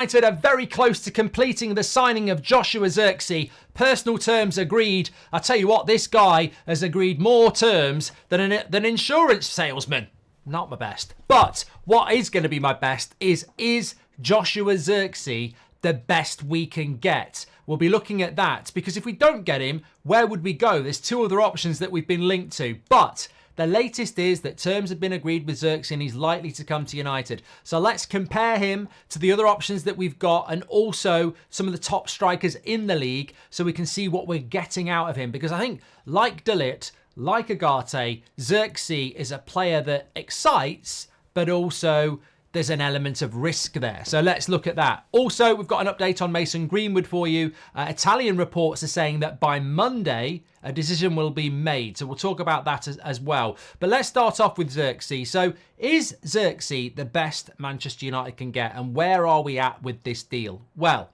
United are very close to completing the signing of Joshua Zirkzee. Personal terms agreed. I tell you what, this guy has agreed more terms than an insurance salesman. Not my best. But what is going to be my best is Joshua Zirkzee the best we can get? We'll be looking at that, because if we don't get him, where would we go? There's two other options that we've been linked to, but the latest is that terms have been agreed with Zirkzee and he's likely to come to United. So let's compare him to the other options that we've got and also some of the top strikers in the league so we can see what we're getting out of him. Because I think, like De Ligt, like Agate, Zirkzee is a player that excites, but also there's an element of risk there. So let's look at that. Also, we've got an update on Mason Greenwood for you. Italian reports are saying that by Monday, a decision will be made. So we'll talk about that as well. But let's start off with Zirkzee. So is Zirkzee the best Manchester United can get? And where are we at with this deal? Well,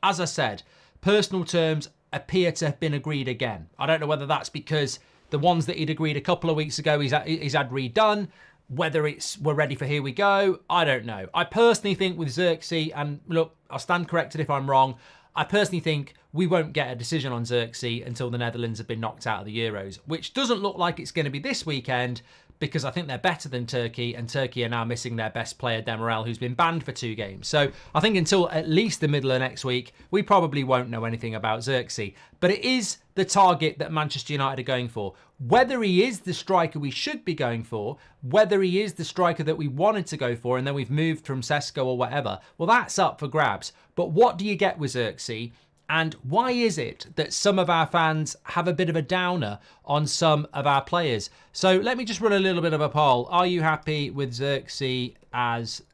as I said, personal terms appear to have been agreed again. I don't know whether that's because the ones that he'd agreed a couple of weeks ago he's had redone. Whether it's we're ready for here we go, I don't know. I personally think with Zirkzee, and look, I'll stand corrected if I'm wrong, I personally think we won't get a decision on Zirkzee until the Netherlands have been knocked out of the Euros, which doesn't look like it's going to be this weekend, because I think they're better than Turkey, and Turkey are now missing their best player, Demirel, who's been banned for 2 games. So I think until at least the middle of next week, we probably won't know anything about Zirkzee. But it is the target that Manchester United are going for. Whether he is the striker we should be going for, whether he is the striker that we wanted to go for, and then we've moved from Sesko or whatever, well, that's up for grabs. But what do you get with Zirkzee? And why is it that some of our fans have a bit of a downer on some of our players? So let me just run a little bit of a poll. Are you happy with Zirkzee as...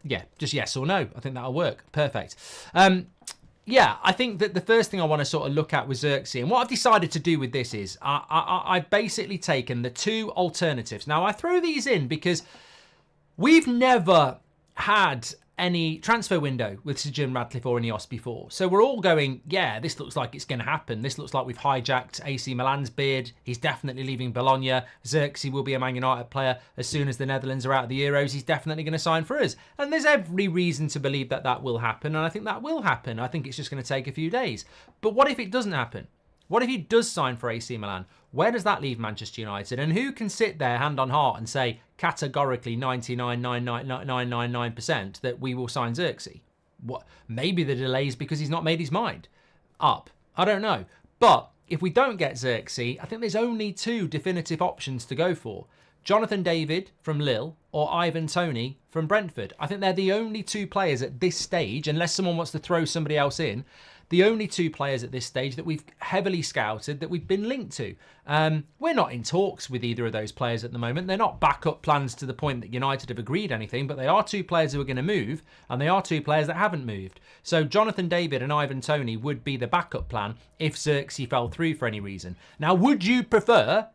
Yeah, just yes or no. I think that'll work. Perfect. Yeah, I think that the first thing I want to sort of look at with Zirkzee, and what I've decided to do with this is I've basically taken the 2 alternatives. Now, I throw these in because we've never had any transfer window with Sir Jim Radcliffe or Ineos before. So we're all going, yeah, this looks like it's going to happen. This looks like we've hijacked AC Milan's beard. He's definitely leaving Bologna. Zirkzee will be a Man United player as soon as the Netherlands are out of the Euros. He's definitely going to sign for us. And there's every reason to believe that that will happen. And I think that will happen. I think it's just going to take a few days. But what if it doesn't happen? What if he does sign for AC Milan? Where does that leave Manchester United? And who can sit there hand on heart and say categorically 99.999% that we will sign Zirkzee? What? Maybe the delay is because he's not made his mind up. I don't know. But if we don't get Zirkzee, I think there's only 2 definitive options to go for. Jonathan David from Lille or Ivan Toney from Brentford. I think they're the only 2 players at this stage, unless someone wants to throw somebody else in, the only 2 players at this stage that we've heavily scouted, that we've been linked to. We're not in talks with either of those players at the moment. They're not backup plans to the point that United have agreed anything, but they are 2 players who are going to move, and they are 2 players that haven't moved. So Jonathan David and Ivan Toney would be the backup plan if Zirkzee fell through for any reason. Now, would you prefer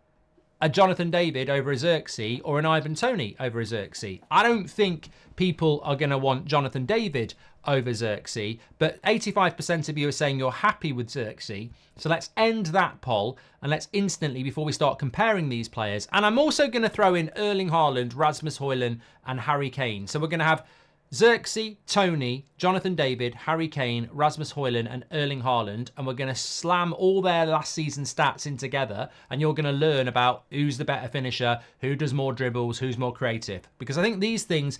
a Jonathan David over a Zirkzee or an Ivan Toney over a Zirkzee? I don't think people are going to want Jonathan David over Zirkzee, but 85% of you are saying you're happy with Zirkzee. So let's end that poll and let's instantly, before we start comparing these players, and I'm also going to throw in Erling Haaland, Rasmus Højlund and Harry Kane. So we're going to have Zirkzee, Toney, Jonathan David, Harry Kane, Rasmus Højlund and Erling Haaland, and we're going to slam all their last season stats in together, and you're going to learn about who's the better finisher, who does more dribbles, who's more creative. Because I think these things,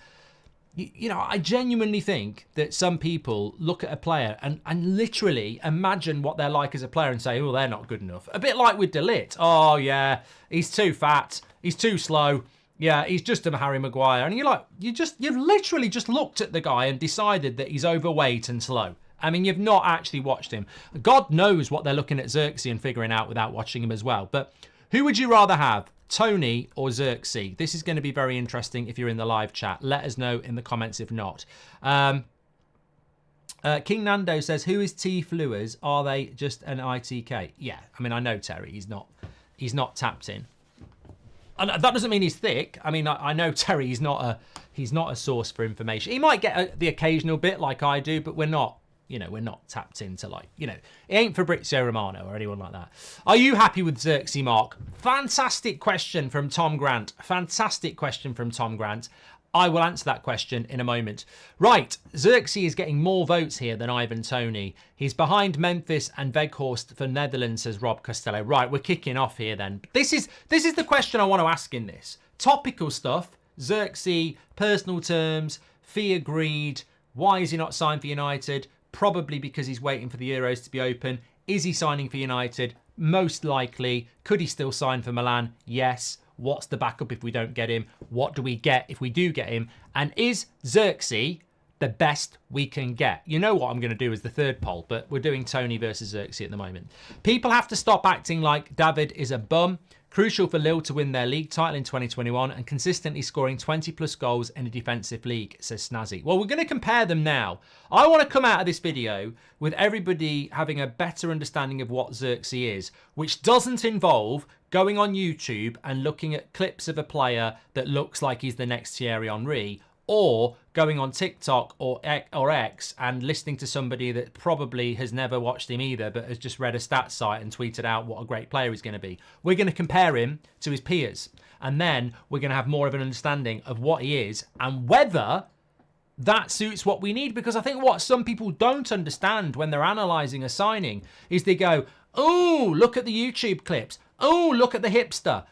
you know, I genuinely think that some people look at a player and literally imagine what they're like as a player and say, oh, they're not good enough. A bit like with De Ligt. Oh, yeah, he's too fat, he's too slow. Yeah, he's just a Harry Maguire. And you're like, you've literally just looked at the guy and decided that he's overweight and slow. I mean, you've not actually watched him. God knows what they're looking at Zirkzee and figuring out without watching him as well. But who would you rather have, Toney or Zirkzee? This is going to be very interesting if you're in the live chat. Let us know in the comments if not. King Nando says, who is T Flewers? Are they just an ITK? Yeah, I mean, I know Terry. He's not tapped in. And that doesn't mean he's thick. I mean, I know Terry, he's not a source for information. He might get the occasional bit like I do, but we're not tapped into, like, you know, it ain't Fabrizio Romano or anyone like that. Are you happy with Zirkzee, Mark? Fantastic question from Tom Grant. Fantastic question from Tom Grant. I will answer that question in a moment. Right, Zirkzee is getting more votes here than Ivan Toney. He's behind Memphis and Weghorst for Netherlands, says Rob Costello. Right, we're kicking off here then. This is the question I want to ask in this. Topical stuff, Zirkzee, personal terms, fee agreed. Why is he not signed for United? Probably because he's waiting for the Euros to be open. Is he signing for United? Most likely. Could he still sign for Milan? Yes. What's the backup if we don't get him? What do we get if we do get him? And is Zirkzee the best we can get? You know what I'm going to do as the third poll, but we're doing Toney versus Zirkzee at the moment. People have to stop acting like David is a bum. Crucial for Lille to win their league title in 2021 and consistently scoring 20 plus goals in a defensive league, says Snazzy. Well, we're going to compare them now. I want to come out of this video with everybody having a better understanding of what Zirkzee is, which doesn't involve going on YouTube and looking at clips of a player that looks like he's the next Thierry Henry, or going on TikTok or X and listening to somebody that probably has never watched him either, but has just read a stats site and tweeted out what a great player he's going to be. We're going to compare him to his peers, and then we're going to have more of an understanding of what he is and whether that suits what we need. Because I think what some people don't understand when they're analysing a signing is they go, oh, look at the YouTube clips. Oh, look at the hipster.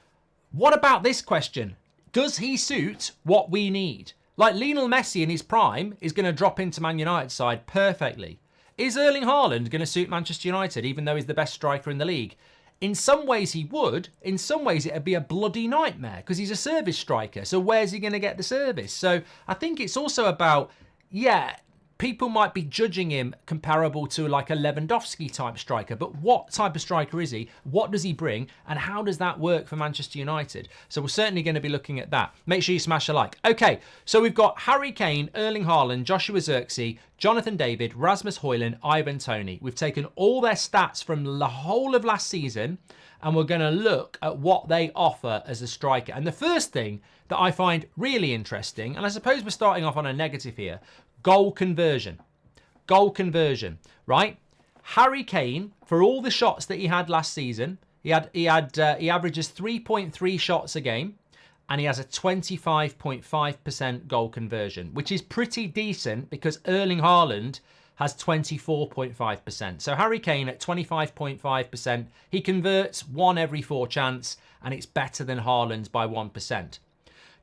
What about this question? Does he suit what we need? Like Lionel Messi in his prime is going to drop into Man United's side perfectly. Is Erling Haaland going to suit Manchester United even though he's the best striker in the league? In some ways he would. In some ways it'd be a bloody nightmare because he's a service striker. So where's he going to get the service? So I think it's also about, yeah, people might be judging him comparable to like a Lewandowski type striker, but what type of striker is he? What does he bring? And how does that work for Manchester United? So we're certainly going to be looking at that. Make sure you smash a like. Okay, so we've got Harry Kane, Erling Haaland, Joshua Zirkzee, Jonathan David, Rasmus Højlund, Ivan Toney. We've taken all their stats from the whole of last season, and we're going to look at what they offer as a striker. And the first thing that I find really interesting, and I suppose we're starting off on a negative here, goal conversion. Goal conversion, right? Harry Kane, for all the shots that he had last season, he averages 3.3 shots a game, and he has a 25.5% goal conversion, which is pretty decent because Erling Haaland has 24.5%. So Harry Kane at 25.5%, he converts 1 every 4 chance, and it's better than Haaland's by 1%.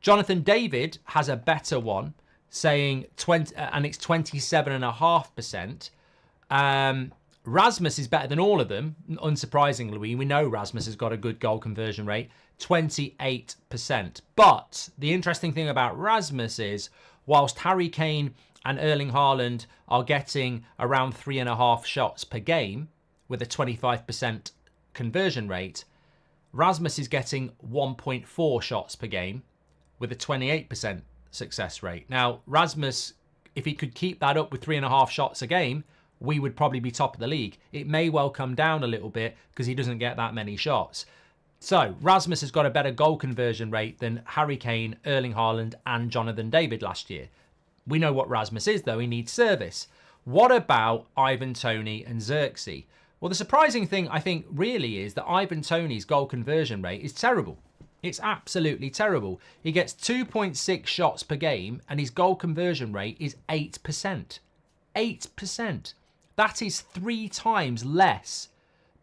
Jonathan David has a better one, saying 20, and it's 27.5%. Rasmus is better than all of them, unsurprisingly. We know Rasmus has got a good goal conversion rate, 28%. But the interesting thing about Rasmus is, whilst Harry Kane and Erling Haaland are getting around 3.5 shots per game with a 25% conversion rate, Rasmus is getting 1.4 shots per game with a 28% success rate. Now, Rasmus, if he could keep that up with 3.5 shots a game, we would probably be top of the league. It may well come down a little bit because he doesn't get that many shots. So, Rasmus has got a better goal conversion rate than Harry Kane, Erling Haaland and Jonathan David last year. We know what Rasmus is, though. He needs service. What about Ivan Toney and Zirkzee? Well, the surprising thing, I think, really is that Ivan Toney's goal conversion rate is terrible. It's absolutely terrible. He gets 2.6 shots per game and his goal conversion rate is 8%. 8%. That is 3 times less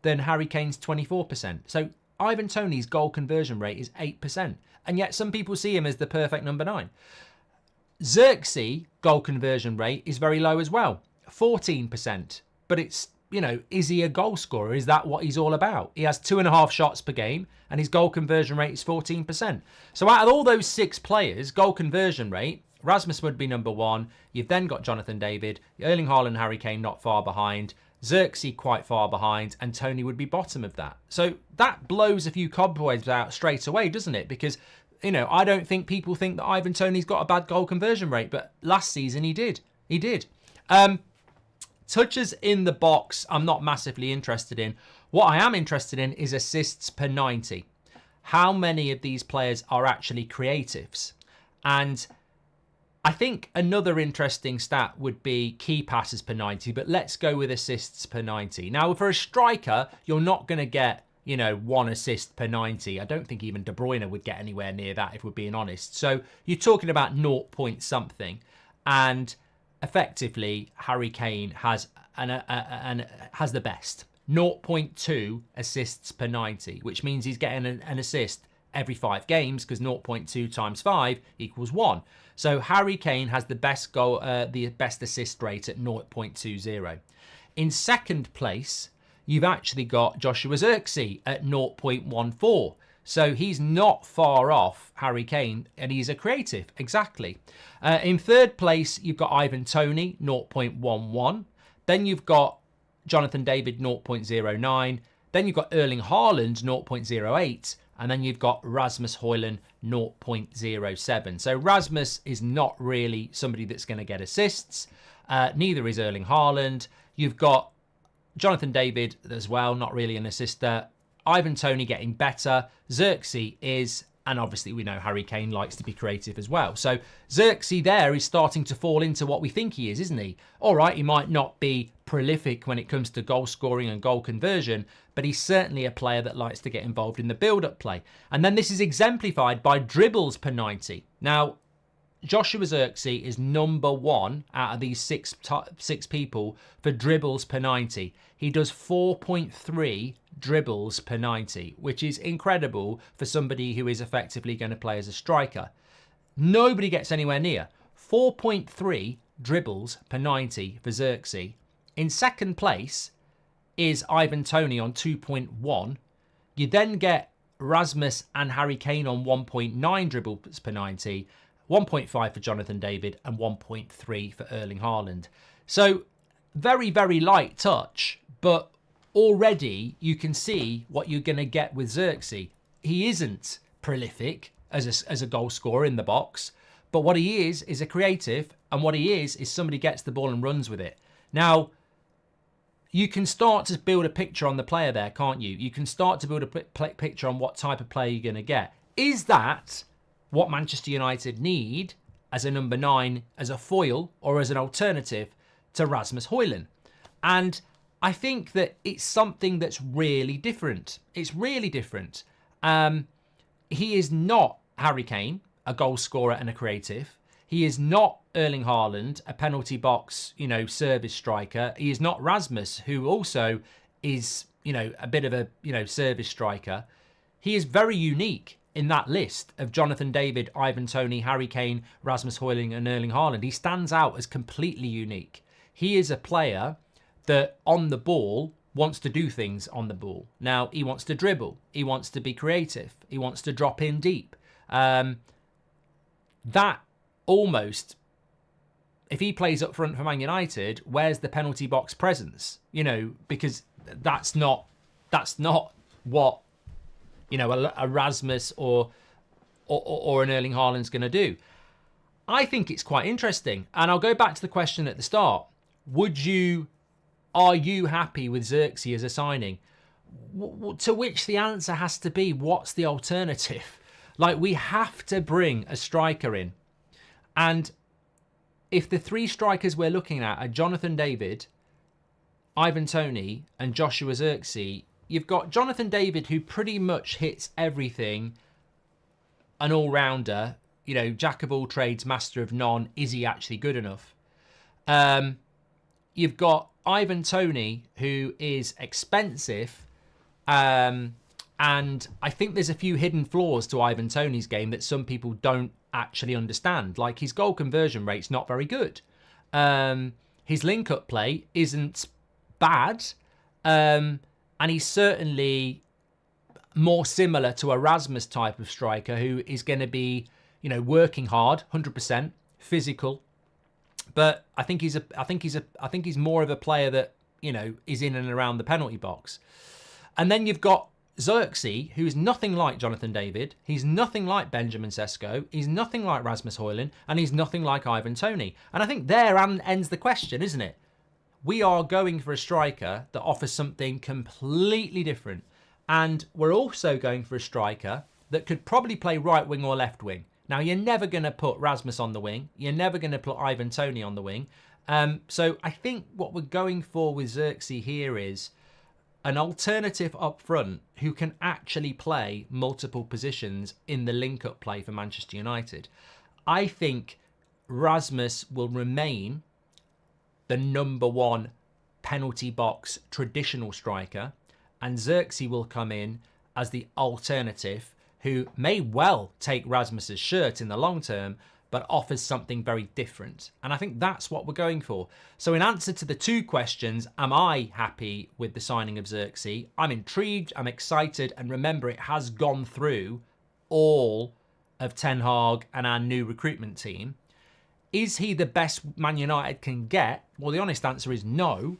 than Harry Kane's 24%. So Ivan Toney's goal conversion rate is 8%. And yet some people see him as the perfect number 9. Zirkzee goal conversion rate is very low as well. 14%. But it's, you know, is he a goal scorer? Is that what he's all about? He has 2.5 shots per game and his goal conversion rate is 14%. So out of all those 6 players, goal conversion rate, Rasmus would be number 1. You've then got Jonathan David, Erling Haaland, Harry Kane not far behind, Zirkzee quite far behind, and Toney would be bottom of that. So that blows a few cobwebs out straight away, doesn't it? Because, you know, I don't think people think that Ivan Toney's got a bad goal conversion rate, but last season he did. He did. Touches in the box, I'm not massively interested in. What I am interested in is assists per 90. How many of these players are actually creatives? And I think another interesting stat would be key passes per 90, but let's go with assists per 90. Now, for a striker, you're not going to get you know, 1 assist per 90. I don't think even De Bruyne would get anywhere near that, if we're being honest. So you're talking about 0 point something. And effectively, Harry Kane has has the best. 0.2 assists per 90, which means he's getting an assist every 5 games, because 0.2 times 5 equals 1. So Harry Kane has the best assist rate at 0.20. In second place, you've actually got Joshua Zirkzee at 0.14. So he's not far off Harry Kane, and he's a creative, exactly. In third place, you've got Ivan Toney, 0.11. Then you've got Jonathan David, 0.09. Then you've got Erling Haaland, 0.08. And then you've got Rasmus Højlund, 0.07. So Rasmus is not really somebody that's going to get assists. Neither is Erling Haaland. You've got Jonathan David as well, not really an assister. Ivan Toney getting better. Zirkzee is, and obviously we know Harry Kane likes to be creative as well. So Zirkzee there is starting to fall into what we think he is, isn't he? All right, he might not be prolific when it comes to goal scoring and goal conversion, but he's certainly a player that likes to get involved in the build-up play. And then this is exemplified by dribbles per 90. Now, Joshua Zirkzee is number 1 out of these six people for dribbles per 90. He does 4.3 dribbles per 90, which is incredible for somebody who is effectively going to play as a striker. Nobody gets anywhere near 4.3 dribbles per 90 for Zirkzee. In second place is Ivan Toney on 2.1. You then get Rasmus and Harry Kane on 1.9 dribbles per 90, 1.5 for Jonathan David, and 1.3 for Erling Haaland. So very, very light touch, but already you can see what you're going to get with Zirkzee. He isn't prolific as a goal scorer in the box, but what he is a creative, and what he is somebody gets the ball and runs with it. Now, you can start to build a picture on the player there, can't you? You can start to build a picture on what type of player you're going to get. Is that what Manchester United need as a number 9, as a foil, or as an alternative to Rasmus Højlund? And I think that it's something that's really different. It's really different. He is not Harry Kane, a goal scorer and a creative. He is not Erling Haaland, a penalty box, service striker. He is not Rasmus, who also is, a bit of a, service striker. He is very unique in that list of Jonathan David, Ivan Toney, Harry Kane, Rasmus Højlund and Erling Haaland. He stands out as completely unique. He is a player that on the ball wants to do things on the ball. Now, he wants to dribble. He wants to be creative. He wants to drop in deep. That almost, if he plays up front for Man United, where's the penalty box presence? Because that's not what a Rasmus or an Erling Haaland's going to do. I think it's quite interesting, and I'll go back to the question at the start. Are you happy with Zirkzee as a signing? To which the answer has to be, what's the alternative? Like, we have to bring a striker in. And if the 3 strikers we're looking at are Jonathan David, Ivan Toney, and Joshua Zirkzee, you've got Jonathan David, who pretty much hits everything, an all-rounder, jack of all trades, master of none. Is he actually good enough? You've got Ivan Toney, who is expensive, and I think there's a few hidden flaws to Ivan Toney's game that some people don't actually understand. Like, his goal conversion rate's not very good. His link-up play isn't bad, and he's certainly more similar to a Rasmus type of striker who is going to be, working hard, 100%, physical. But I think he's more of a player that, is in and around the penalty box. And then you've got Zirkzee, who is nothing like Jonathan David. He's nothing like Benjamin Sesko. He's nothing like Rasmus Højlund, and he's nothing like Ivan Toney. And I think there ends the question, isn't it? We are going for a striker that offers something completely different. And we're also going for a striker that could probably play right wing or left wing. Now, you're never going to put Rasmus on the wing. You're never going to put Ivan Toney on the wing. So I think what we're going for with Zirkzee here is an alternative up front who can actually play multiple positions in the link-up play for Manchester United. I think Rasmus will remain the number one penalty box traditional striker, and Zirkzee will come in as the alternative who may well take Rasmus's shirt in the long term, but offers something very different. And I think that's what we're going for. So in answer to the two questions, am I happy with the signing of Zirkzee? I'm intrigued, I'm excited, and remember, it has gone through all of Ten Hag and our new recruitment team. Is he the best Man United can get? Well, the honest answer is no.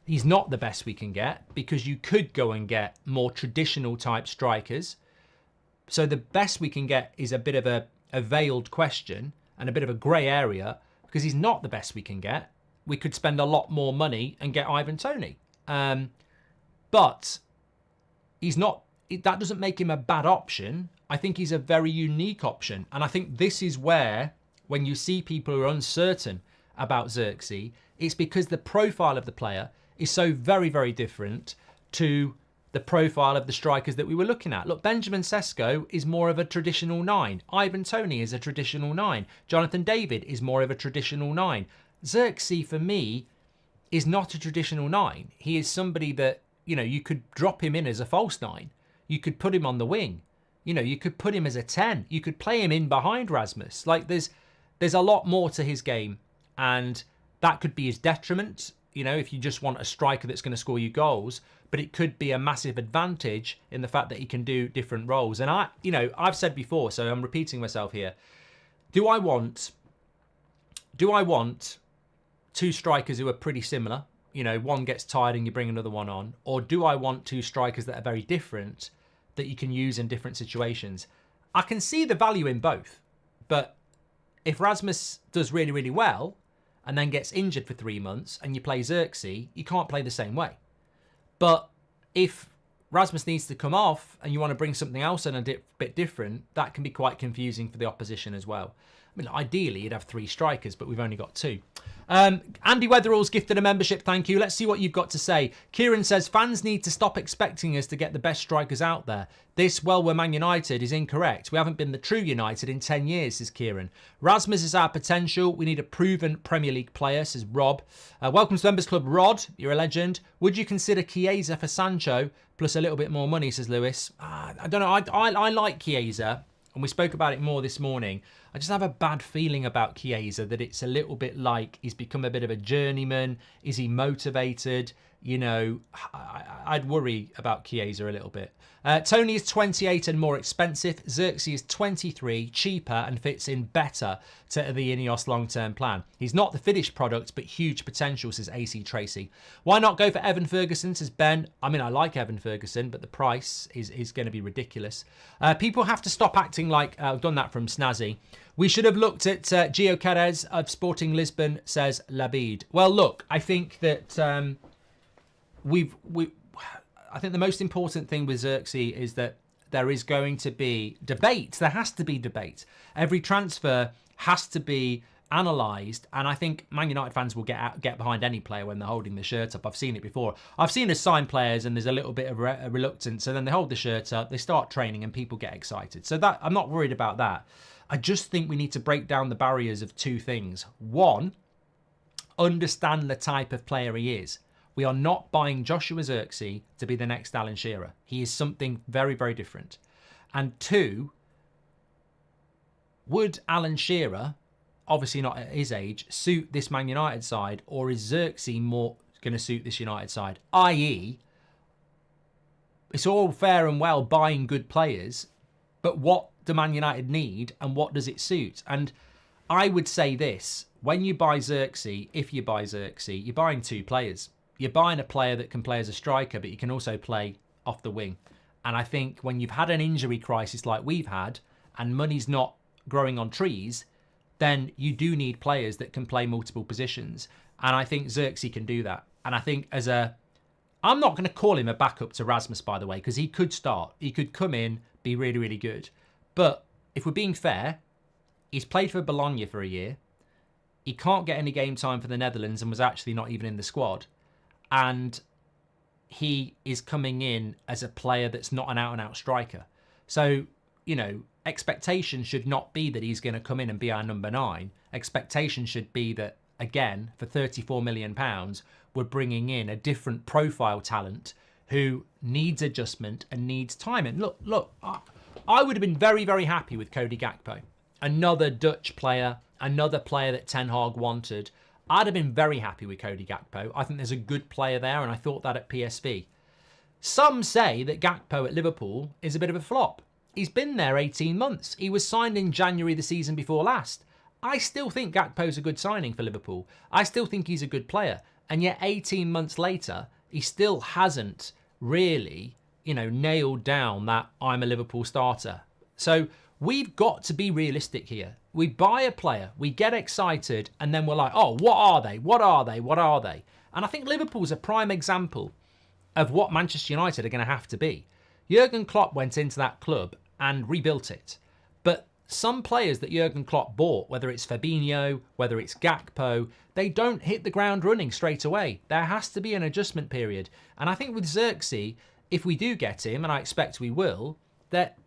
He's not the best we can get, because you could go and get more traditional type strikers. So the best we can get is a bit of a veiled question and a bit of a grey area, because he's not the best we can get. We could spend a lot more money and get Ivan Toney. But he's not. That doesn't make him a bad option. I think he's a very unique option. And I think this is where, when you see people who are uncertain about Zirkzee, it's because the profile of the player is so very, very different to the profile of the strikers that we were looking at. Look, Benjamin Sesko is more of a traditional 9. Ivan Toney is a traditional 9. Jonathan David is more of a traditional 9. Zirkzee, for me, is not a traditional 9. He is somebody that, you know, you could drop him in as a false 9. You could put him on the wing. You know, you could put him as a 10. You could play him in behind Rasmus. Like, there's a lot more to his game, and that could be his detriment, you know, if you just want a striker that's going to score you goals. But it could be a massive advantage in the fact that he can do different roles. And I've said before, so I'm repeating myself here. Do I want two strikers who are pretty similar? You know, one gets tired and you bring another one on. Or do I want two strikers that are very different that you can use in different situations? I can see the value in both. But if Rasmus does really, really well and then gets injured for 3 months and you play Zirkzee, you can't play the same way. But if Rasmus needs to come off and you want to bring something else in a bit different, that can be quite confusing for the opposition as well. I mean, ideally, you'd have 3 strikers, but we've only got 2. Andy Weatherall's gifted a membership, thank you. Let's see what you've got to say. Kieran says, fans need to stop expecting us to get the best strikers out there. This, well, we're Man United, is incorrect. We haven't been the true United in 10 years, says Kieran. Rasmus is our potential. We need a proven Premier League player, says Rob. Welcome to Members Club, Rod. You're a legend. Would you consider Chiesa for Sancho plus a little bit more money, says Lewis? I don't know. I like Chiesa, and we spoke about it more this morning. I just have a bad feeling about Chiesa, that it's a little bit like he's become a bit of a journeyman. Is he motivated? You know, I'd worry about Chiesa a little bit. Toney is 28 and more expensive. Zirkzee is 23, cheaper, and fits in better to the Ineos long-term plan. He's not the finished product, but huge potential, says AC Tracy. Why not go for Evan Ferguson, says Ben. I mean, I like Evan Ferguson, but the price is going to be ridiculous. People have to stop acting like, I've done that from Snazzy. We should have looked at Gio Queiroz of Sporting Lisbon, says Labid. Well, look, I think that I think the most important thing with Zirkzee is that there is going to be debate. There has to be debate. Every transfer has to be analysed, and I think Man United fans will get behind any player when they're holding the shirt up. I've seen it before. I've seen us sign players and there's a little bit of reluctance, and then they hold the shirt up, they start training, and people get excited. So that I'm not worried about that. I just think we need to break down the barriers of 2 things. One, understand the type of player he is. We are not buying Joshua Zirkzee to be the next Alan Shearer. He is something very, very different. And 2, would Alan Shearer, obviously not at his age, suit this Man United side, or is Zirkzee more going to suit this United side? I.e., it's all fair and well buying good players, but what do Man United need and what does it suit? And I would say this, when you buy Zirkzee, if you buy Zirkzee, you're buying 2 players. You're buying a player that can play as a striker, but you can also play off the wing. And I think when you've had an injury crisis like we've had, and money's not growing on trees, then you do need players that can play multiple positions. And I think Zirkzee can do that. And I think I'm not going to call him a backup to Rasmus, by the way, because he could start. He could come in, be really, really good. But if we're being fair, he's played for Bologna for a year. He can't get any game time for the Netherlands and was actually not even in the squad. And he is coming in as a player that's not an out-and-out striker. So, you know, expectation should not be that he's going to come in and be our number 9. Expectation should be that, again, for £34 million, we're bringing in a different profile talent who needs adjustment and needs time. And look, I would have been very, very happy with Cody Gakpo. Another Dutch player, another player that Ten Hag wanted. I'd have been very happy with Cody Gakpo. I think there's a good player there, and I thought that at PSV. Some say that Gakpo at Liverpool is a bit of a flop. He's been there 18 months. He was signed in January the season before last. I still think Gakpo's a good signing for Liverpool. I still think he's a good player. And yet 18 months later, he still hasn't really, you know, nailed down that I'm a Liverpool starter. So we've got to be realistic here. We buy a player, we get excited, and then we're like, oh, what are they? What are they? What are they? And I think Liverpool's a prime example of what Manchester United are going to have to be. Jurgen Klopp went into that club and rebuilt it. But some players that Jurgen Klopp bought, whether it's Fabinho, whether it's Gakpo, they don't hit the ground running straight away. There has to be an adjustment period. And I think with Zirkzee, if we do get him, and I expect we will, that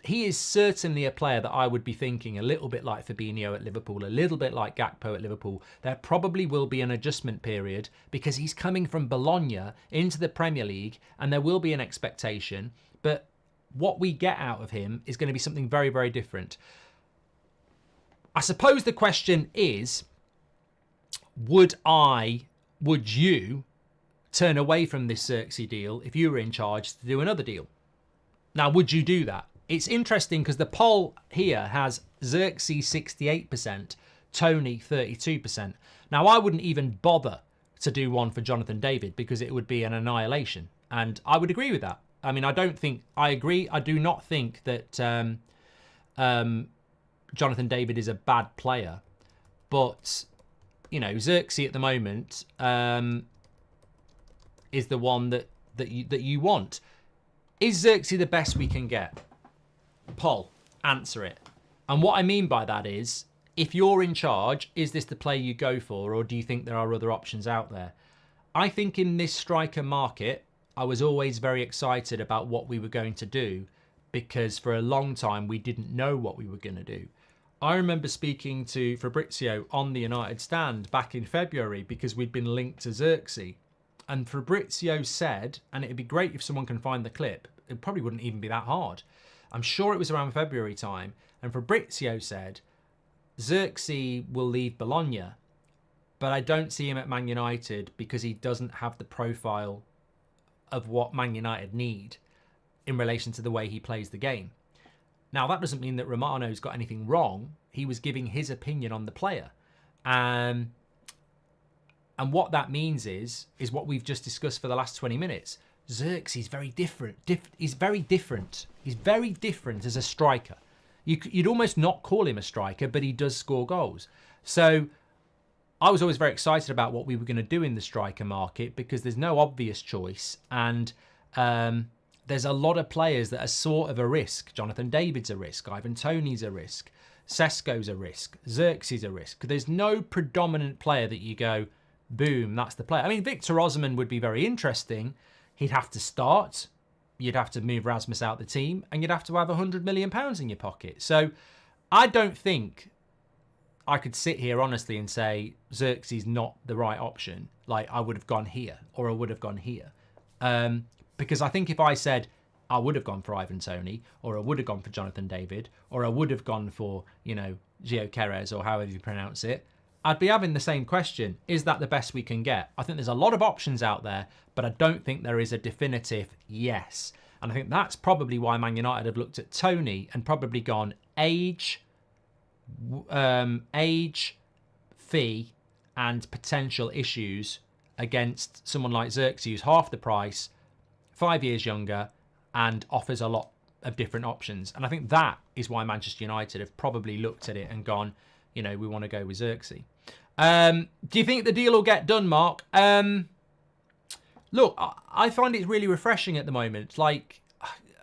he is certainly a player that I would be thinking a little bit like Fabinho at Liverpool, a little bit like Gakpo at Liverpool. There probably will be an adjustment period because he's coming from Bologna into the Premier League, and there will be an expectation. But what we get out of him is going to be something very, very different. I suppose the question is, would you turn away from this Zirkzee deal if you were in charge to do another deal? Now, would you do that? It's interesting because the poll here has Zirkzee 68%, Tony 32%. Now, I wouldn't even bother to do one for Jonathan David because it would be an annihilation. And I would agree with that. I mean, I agree. I do not think that Jonathan David is a bad player. But, you know, Zirkzee at the moment is the one that you want. Is Zirkzee the best we can get? Poll, answer it. And what I mean by that is, if you're in charge, is this the play you go for, or do you think there are other options out there? I think in this striker market, I was always very excited about what we were going to do because for a long time we didn't know what we were going to do. I remember speaking to Fabrizio on the United stand back in February because we'd been linked to Zirkzee. And Fabrizio said, and it'd be great if someone can find the clip, it probably wouldn't even be that hard. I'm sure it was around February time. And Fabrizio said, Zirkzee will leave Bologna, but I don't see him at Man United because he doesn't have the profile of what Man United need in relation to the way he plays the game. Now, that doesn't mean that Romano's got anything wrong. He was giving his opinion on the player. And what that means is what we've just discussed for the last 20 minutes. Zirkzee's very different. He's very different. He's very different as a striker. You'd almost not call him a striker, but he does score goals. So I was always very excited about what we were going to do in the striker market because there's no obvious choice. And there's a lot of players that are sort of a risk. Jonathan David's a risk. Ivan Toney's a risk. Sesko's a risk. Zirkzee's a risk. There's no predominant player that you go, boom, that's the player. I mean, Victor Osimhen would be very interesting. He'd have to start. You'd have to move Rasmus out the team, and you'd have to have £100 million in your pocket. So I don't think I could sit here honestly and say Zirkzee's not the right option. Like, I would have gone here or I would have gone here. Because I think if I said I would have gone for Ivan Toney or I would have gone for Jonathan David or I would have gone for, you know, Gio Queiroz or however you pronounce it, I'd be having the same question. Is that the best we can get? I think there's a lot of options out there, but I don't think there is a definitive yes. And I think that's probably why Man United have looked at Toney and probably gone age, fee, and potential issues against someone like Zirkzee, who's half the price, 5 years younger, and offers a lot of different options. And I think that is why Manchester United have probably looked at it and gone, you know, we want to go with Zirkzee. Do you think the deal will get done, Mark? Look, I find it really refreshing at the moment. Like,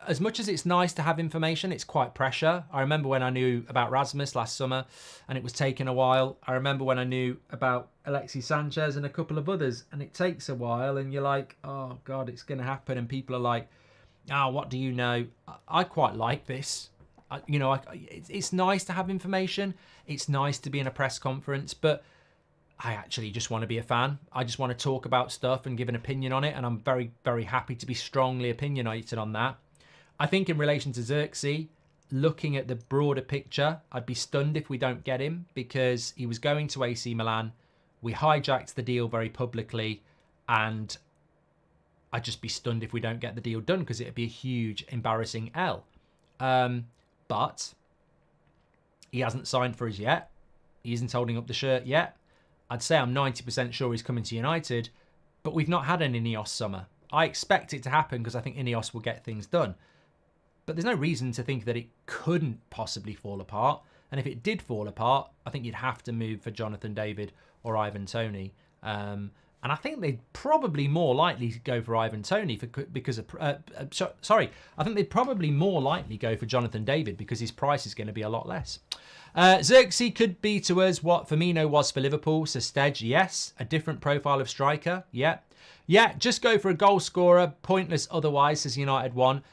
as much as it's nice to have information, it's quite pressure. I remember when I knew about Rasmus last summer and it was taking a while. I remember when I knew about Alexis Sanchez and a couple of others, and it takes a while and you're like, oh God, it's going to happen. And people are like, oh, what do you know? I quite like this. It's nice to have information. It's nice to be in a press conference, but I actually just want to be a fan. I just want to talk about stuff and give an opinion on it. And I'm very, very happy to be strongly opinionated on that. I think in relation to Zirkzee, looking at the broader picture, I'd be stunned if we don't get him because he was going to AC Milan. We hijacked the deal very publicly, and I'd just be stunned if we don't get the deal done because it'd be a huge, embarrassing L. But he hasn't signed for us yet. He isn't holding up the shirt yet. I'd say I'm 90% sure he's coming to United, but we've not had an Ineos summer. I expect it to happen because I think Ineos will get things done. But there's no reason to think that it couldn't possibly fall apart. And if it did fall apart, I think you'd have to move for Jonathan David or Ivan Toney. And I think they'd probably more likely go for Ivan Toney because of... I think they'd probably more likely go for Jonathan David because his price is going to be a lot less. Zirkzee could be to us what Firmino was for Liverpool. So Stedge, yes. A different profile of striker, yeah. Yeah, just go for a goal scorer. Pointless otherwise, says United 1.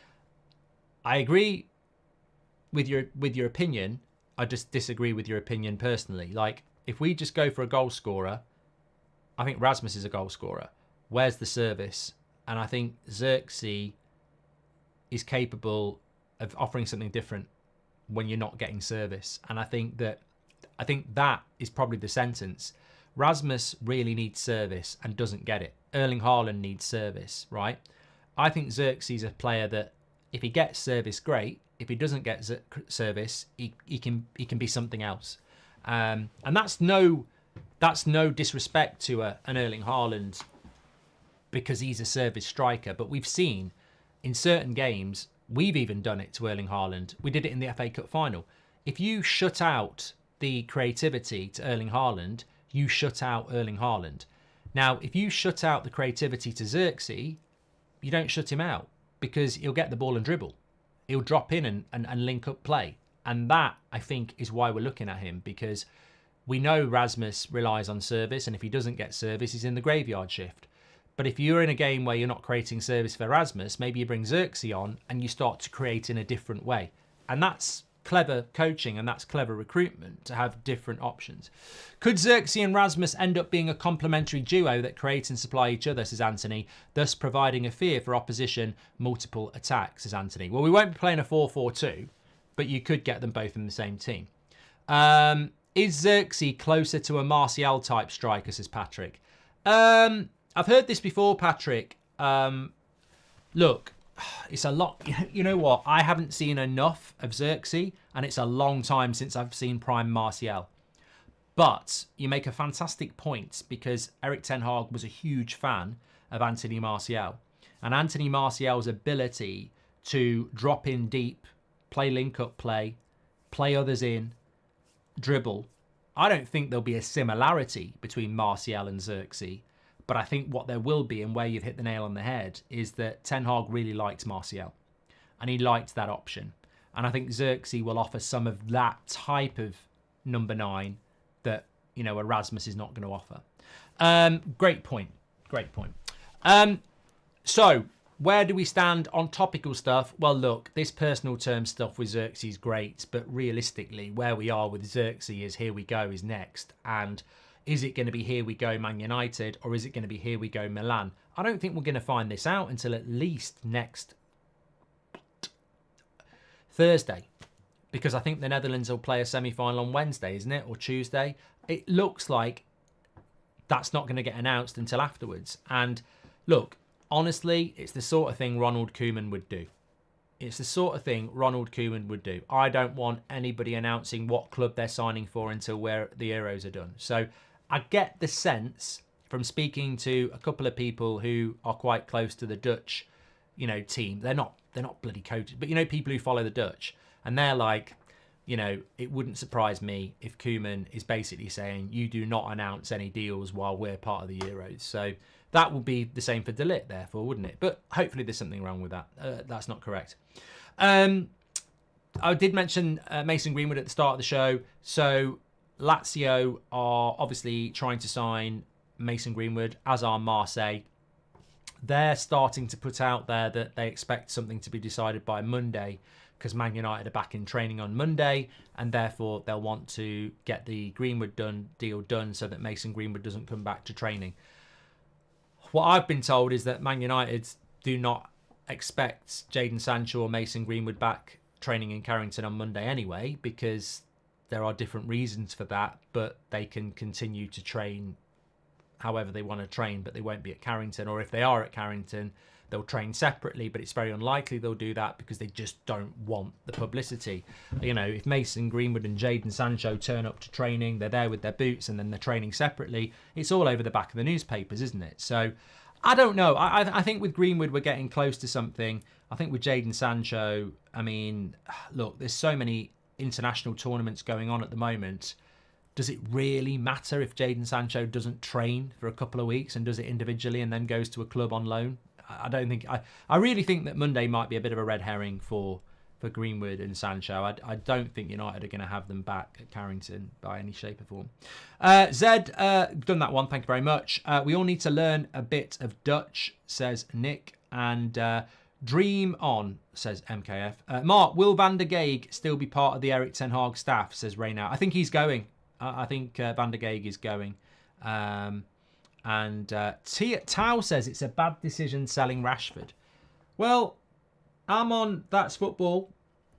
I agree with your opinion. I just disagree with your opinion personally. Like, if we just go for a goal scorer, I think Rasmus is a goal scorer. Where's the service? And I think Zirkzee is capable of offering something different when you're not getting service. And I think that is probably the sentence. Rasmus really needs service and doesn't get it. Erling Haaland needs service, right? I think Zirkzee's a player that if he gets service, great. If he doesn't get service, he can be something else. And that's no disrespect to an Erling Haaland because he's a service striker. But we've seen in certain games, we've even done it to Erling Haaland. We did it in the FA Cup final. If you shut out the creativity to Erling Haaland, you shut out Erling Haaland. Now, if you shut out the creativity to Zirkzee, you don't shut him out because he'll get the ball and dribble. He'll drop in and link up play. And that, I think, is why we're looking at him, because we know Rasmus relies on service, and if he doesn't get service, he's in the graveyard shift. But if you're in a game where you're not creating service for Rasmus, maybe you bring Zirkzee on and you start to create in a different way. And that's clever coaching and that's clever recruitment to have different options. Could Zirkzee and Rasmus end up being a complementary duo that create and supply each other, says Anthony, thus providing a fear for opposition multiple attacks, says Anthony. Well, we won't be playing a 4-4-2, but you could get them both in the same team. Is Zirkzee closer to a Martial type striker, says Patrick? I've heard this before, Patrick. Look, it's a lot. You know what? I haven't seen enough of Zirkzee, and it's a long time since I've seen prime Martial. But you make a fantastic point, because Erik ten Hag was a huge fan of Anthony Martial. And Anthony Martial's ability to drop in deep, play link-up play others in, dribble. I don't think there'll be a similarity between Martial and Zirkzee. But I think what there will be, and where you've hit the nail on the head, is that Ten Hag really liked Martial. And he liked that option. And I think Zirkzee will offer some of that type of number 9 that, you know, Erasmus is not going to offer. Great point. Great point. So, where do we stand on topical stuff? Well, look, this personal term stuff with Zirkzee is great. But realistically, where we are with Zirkzee is here we go is next. And is it going to be here we go Man United, or is it going to be here we go Milan? I don't think we're going to find this out until at least next Thursday, because I think the Netherlands will play a semi-final on Wednesday, isn't it? Or Tuesday. It looks like that's not going to get announced until afterwards. And look, honestly, it's the sort of thing Ronald Koeman would do. It's the sort of thing Ronald Koeman would do. I don't want anybody announcing what club they're signing for until where the Euros are done. So I get the sense from speaking to a couple of people who are quite close to the Dutch, you know, team. They're not bloody coaches, but you know, people who follow the Dutch, and they're like, you know, it wouldn't surprise me if Koeman is basically saying you do not announce any deals while we're part of the Euros. So that would be the same for De Ligt, therefore, wouldn't it? But hopefully there's something wrong with that. That's not correct. I did mention Mason Greenwood at the start of the show. So Lazio are obviously trying to sign Mason Greenwood, as are Marseille. They're starting to put out there that they expect something to be decided by Monday, because Man United are back in training on Monday, and therefore they'll want to get the Greenwood deal done so that Mason Greenwood doesn't come back to training. What I've been told is that Man United do not expect Jadon Sancho or Mason Greenwood back training in Carrington on Monday anyway, because there are different reasons for that, but they can continue to train however they want to train, but they won't be at Carrington. Or if they are at Carrington, they'll train separately, but it's very unlikely they'll do that because they just don't want the publicity. You know, if Mason Greenwood and Jadon Sancho turn up to training, they're there with their boots and then they're training separately, it's all over the back of the newspapers, isn't it? So I don't know. I think with Greenwood, we're getting close to something. I think with Jadon Sancho, I mean, look, there's so many international tournaments going on at the moment. Does it really matter if Jadon Sancho doesn't train for a couple of weeks and does it individually and then goes to a club on loan? I don't think. I really think that Monday might be a bit of a red herring for Greenwood and Sancho. I don't think United are going to have them back at Carrington by any shape or form. Zed, done that one. Thank you very much. We all need to learn a bit of Dutch, says Nick. And dream on, says MKF. Mark, will Van der Gaag still be part of the Erik ten Hag staff, says Raynow. I think he's going. I think Van der Gaag is going. And Tao says it's a bad decision selling Rashford. Well, I'm on That's Football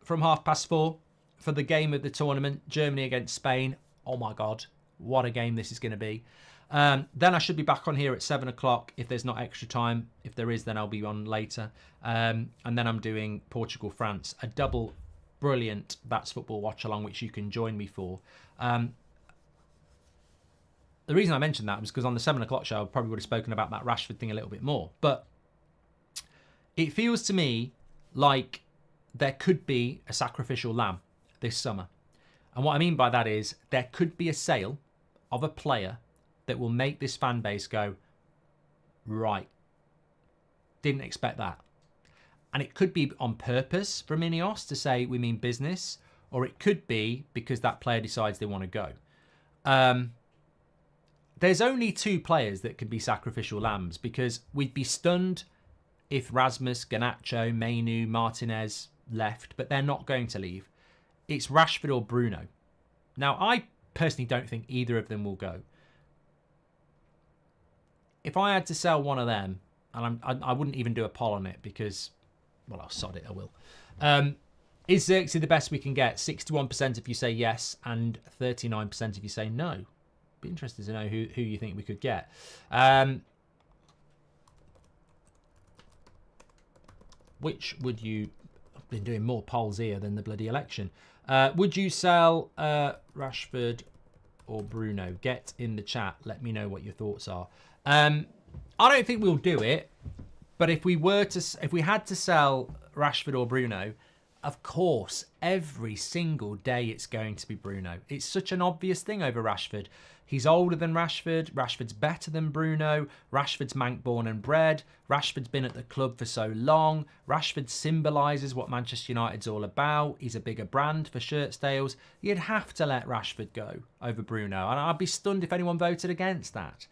from 4:30 for the game of the tournament, Germany against Spain. Oh my God, what a game this is going to be. Then I should be back on here at 7 o'clock if there's not extra time. If there is, then I'll be on later. And then I'm doing Portugal-France, a double brilliant That's Football watch along, which you can join me for. The reason I mentioned that was because on the 7 o'clock show, I probably would have spoken about that Rashford thing a little bit more. But it feels to me like there could be a sacrificial lamb this summer. And what I mean by that is there could be a sale of a player that will make this fan base go, right, didn't expect that. And it could be on purpose from Ineos to say we mean business, or it could be because that player decides they want to go. There's only two players that could be sacrificial lambs, because we'd be stunned if Rasmus, Garnacho, Mainu, Martinez left, but they're not going to leave. It's Rashford or Bruno. Now, I personally don't think either of them will go. If I had to sell one of them, and I wouldn't even do a poll on it because, well, I'll sod it, I will. Is Zirkzee the best we can get? 61% if you say yes, and 39% if you say no. Be interested to know who you think we could get. Which would you... I've been doing more polls here than the bloody election. Would you sell Rashford or Bruno? Get in the chat. Let me know what your thoughts are. I don't think we'll do it, but if we had to sell Rashford or Bruno, of course, every single day it's going to be Bruno. It's such an obvious thing over Rashford. He's older than Rashford. Rashford's better than Bruno. Rashford's Manc born and bred. Rashford's been at the club for so long. Rashford symbolises what Manchester United's all about. He's a bigger brand for shirt sales. You'd have to let Rashford go over Bruno. And I'd be stunned if anyone voted against that.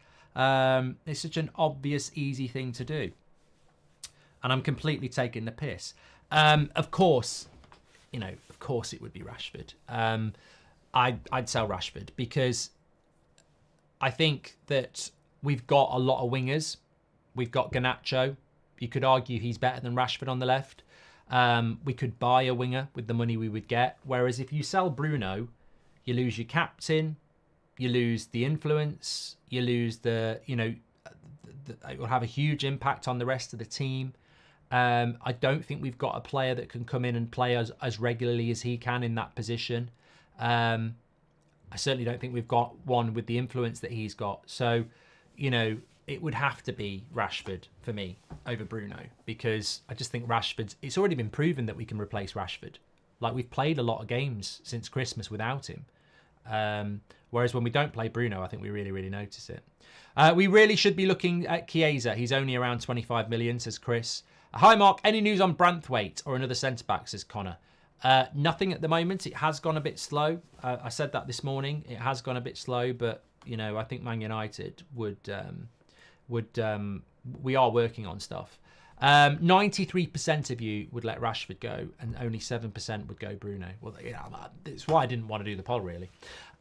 It's such an obvious, easy thing to do. And I'm completely taking the piss. Of course, of course it would be Rashford. I'd sell Rashford because I think that we've got a lot of wingers. We've got Garnacho. You could argue he's better than Rashford on the left. We could buy a winger with the money we would get. Whereas if you sell Bruno, you lose your captain, you lose the influence, you lose it will have a huge impact on the rest of the team. I don't think we've got a player that can come in and play as regularly as he can in that position. I certainly don't think we've got one with the influence that he's got. So, it would have to be Rashford for me over Bruno, because I just think it's already been proven that we can replace Rashford. Like, we've played a lot of games since Christmas without him. Whereas when we don't play Bruno, I think we really, really notice it. We really should be looking at Chiesa. He's only around 25 million, says Chris. Hi, Mark. Any news on Branthwaite or another centre-back, says Connor? Nothing at the moment. It has gone a bit slow. I said that this morning. It has gone a bit slow, but, you know, I think Man United would we are working on stuff. 93% of you would let Rashford go, and only 7% would go Bruno. Well, yeah, that's why I didn't want to do the poll, really.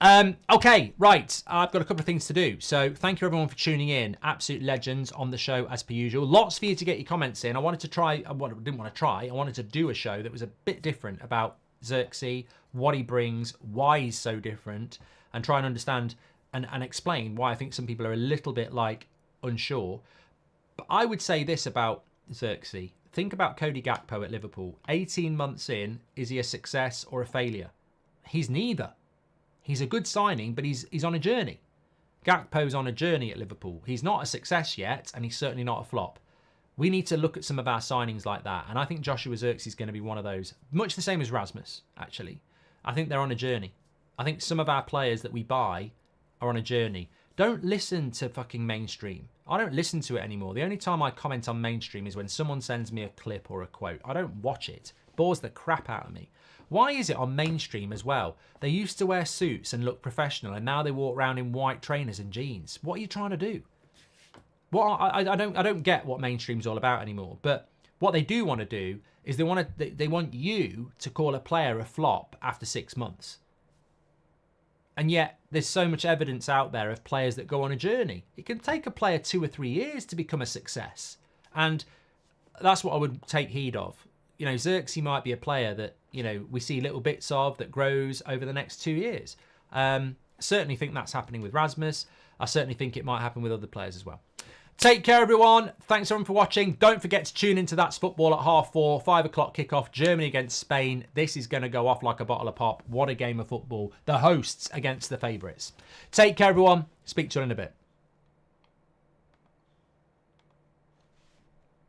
Okay, right. I've got a couple of things to do. So thank you, everyone, for tuning in. Absolute legends on the show, as per usual. Lots for you to get your comments in. I wanted to try, I didn't want to try, I wanted to do a show that was a bit different about Zirkzee, what he brings, why he's so different, and try and understand and explain why I think some people are a little bit, like, unsure. But I would say this about Zirkzee. Think about Cody Gakpo at Liverpool. 18 months in, is he a success or a failure? He's neither. He's a good signing, but he's on a journey. Gakpo's on a journey at Liverpool. He's not a success yet, and he's certainly not a flop. We need to look at some of our signings like that, and I think Joshua Zirkzee is going to be one of those. Much the same as Rasmus, actually. I think they're on a journey. I think some of our players that we buy are on a journey. Don't listen to fucking mainstream. I don't listen to it anymore. The only time I comment on mainstream is when someone sends me a clip or a quote. I don't watch it. It bores the crap out of me. Why is it on mainstream as well? They used to wear suits and look professional, and now they walk around in white trainers and jeans. What are you trying to do? I don't get what mainstream's all about anymore. But what they do want to do is they want you to call a player a flop after 6 months. And yet, there's so much evidence out there of players that go on a journey. It can take a player 2 or 3 years to become a success. And that's what I would take heed of. You know, Zirkzee might be a player that, you know, we see little bits of that grows over the next 2 years. Certainly think that's happening with Rasmus. I certainly think it might happen with other players as well. Take care, everyone. Thanks, everyone, for watching. Don't forget to tune into That's Football at 4:30, 5 o'clock kickoff, Germany against Spain. This is going to go off like a bottle of pop. What a game of football. The hosts against the favourites. Take care, everyone. Speak to you in a bit.